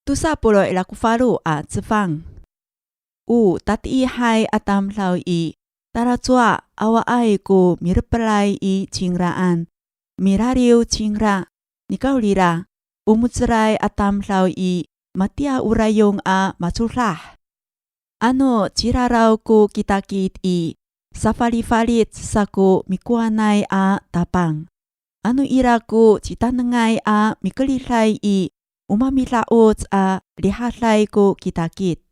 tusapulo ilakufalu a zifang. Tati hai atam lau i tarazwa awa ai ku mirpelai i cingraan. Mirariu cingra, nikaulira, umutserai atam lau i matia urayong a matsulah. Ano cirarau ku kitakit i safali-falit saku mikuanai a tapang. Ano iraku citanengay a mikelilay i umamilaot a lihatlay ko kitakit.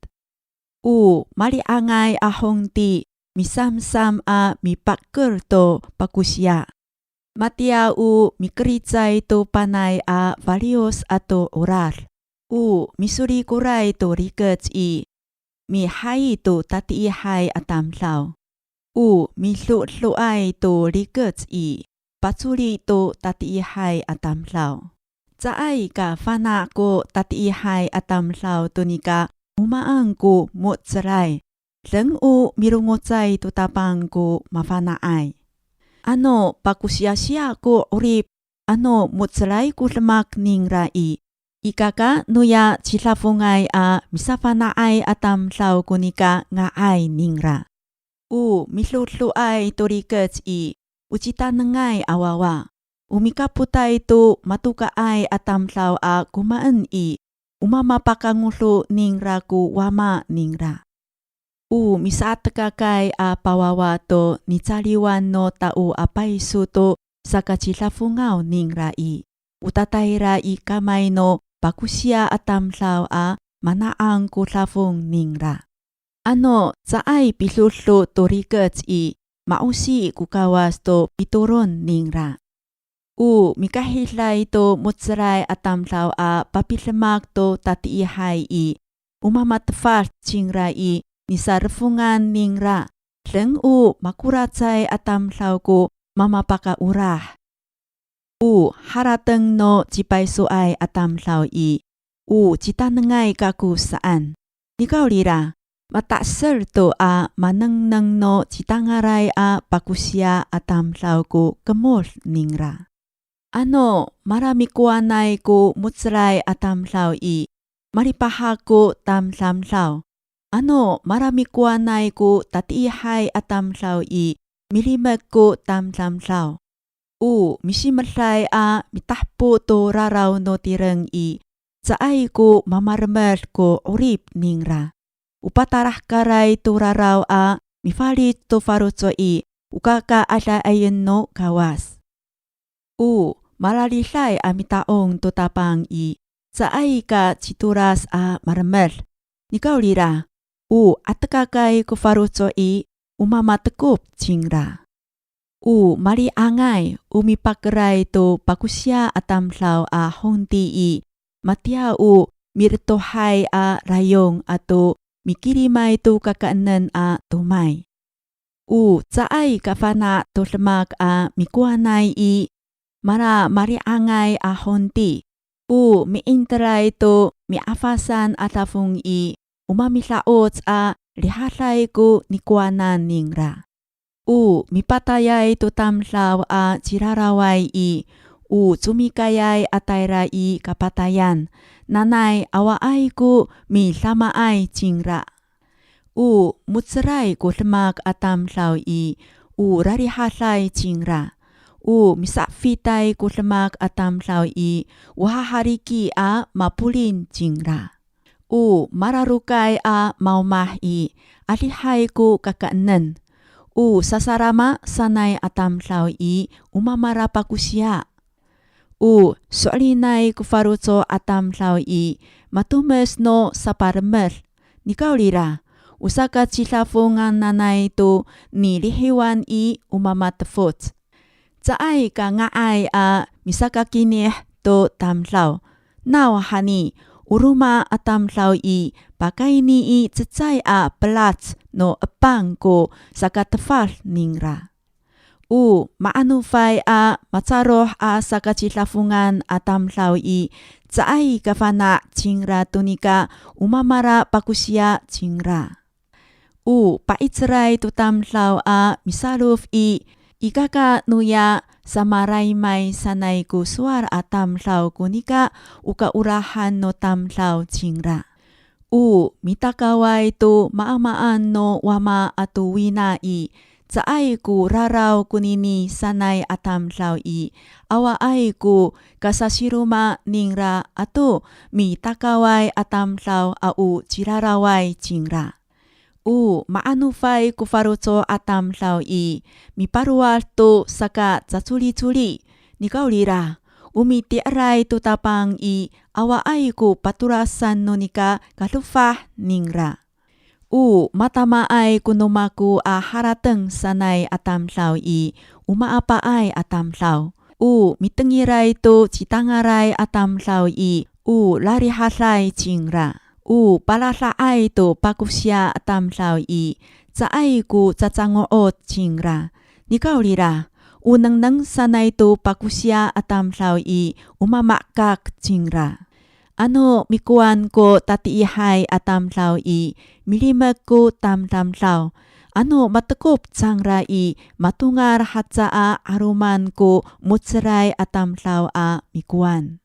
Maliangay ahong ti misamsam a mipakkel to pakusya. Matia mikericay to panay a valios ato orar. Misuri kuray to rikets i mihai to tatiihay atamlaw. Misluay to rikets i patsuli to tatiihay atamlaw. Tsaay ka fana ko tatiihay atamlaw to nika umaang ko mutsaray. Leng mirungotsay to tapang ko mafanaay. Ano pakusyasya ko urip, ano mutsaray ko lemak ning rai. Ikaka nuya chilafungay a misafanaay atamlaw ko nika ngaay ning ra. Mislutluay to rikets i ucitanengay awawa. Umikaputay to matukaay atamlaw a kumaan i umamapakanguslo ning ra ku wama ning ra. Misaatakakay a pawawa to nitsaliwan no tao apaiso to sa kachilafungaw ning ra i. Utatay ra i kamay no pakusya atamlaw a manaang kutlafong ning ra. Ano tsaay piluslo to rikets i mausi kukawas to pituron ning ra. Mikahilay to mutsaray atamlaw a papilemak to tatiihay i umamatfal cingra i nisarfungan ning ra. Leng makuratsay atamlaw ko mamapakaurah. Harateng no cipaysoay atamlaw i citanengay kaku saan. Nikaulira mataksel to a manengneng no citangaray a pakusya atamlaw ko kemol ning ra. Ano marami kuanay ko mutsaray atamlaw i maripaha ko tamlamlaw. Ano marami kuanay ko tatiihay atamlaw i milimek ko tamlamlaw. Misimalay a mitahpo to raraw no tireng i tsaay ko mamarmer ko urip ning ra. Upatarah karay to raraw a mifalit to farutso i ukaka alayen no kawas. Malalisay amitaong tutapang i tsaay ka cituras a marmer. Nikaulira, atakakay ko farutso i umamatekop cingra. Maliangay umipakray to pakusya atamlaw a honti i matia mirtohay a rayong ato mikirimay to kakaanan a tumay. Tsaay kafana to lemak a mikuanay i mariangay a honti. Miinteray to miafasan atafung i umamilaot a lihalay ko nikuanan ning ra. Mipatayay to tamlaw a ciraraway i sumikayay atayra i kapatayan. Nanay awaay ko milamaay cingra. Mutsaray ko lemak atamlaw i rarihalay cingra. Misafitay ko lemak atamlaw i wahahariki a mapulin cingra. Mararukay a maumah i alihay ko kakaanan. Sasarama sanay atamlaw i umamarapakusya. Soalinay ko farutso atamlaw i matumes no saparmer. Nikaulira, usaka cilafungan nanay to nilihiwan i umamatafot. Tsaay ka ngaay a misakakinih to tamlaw. Nawahani, uruma atamlaw i pakayni i tsitsay a pelats no epang ko sakatefal ning ra. Maanufay a matsaroh a sakacilafungan atamlaw i tsaay kafana cingra tunika umamara pakusya cingra. Paitseray to tamlaw a misaluf i ikaka nuya Samaraymay sanay ku suar a tamlaw kunika ukaurahan no tamlaw jingra. Mitakaway to maamaan no wama atu winai. Saay ku raraw kunini sanay atamlaw awa ay ku kasasiruma ningra ato mitakaway atamlaw au jiraraway jingra. Maanufay ku faruco atamlaw miparual to saka caculi-culi. Nikaulira, umitiaray to tapang awa ay ku paturasan no nika kalufah ningra. Matamaay kunumaku harateng sanay atamlaw umaapaay atamlaw. Mitengiray to citangaray atamlaw larihalay jingra. Palaslaay to pakusya atamlaw saay ku cacangoot jingra. Nikaulira, unang sanay to pakusya atamlaw umamakak jingra. Ano mikuan ko tatiihay atamlaw milimag ko tamtamlaw. Ano matekop cangra matungar hatsaa aruman ko mutseray atamlaw mikuan.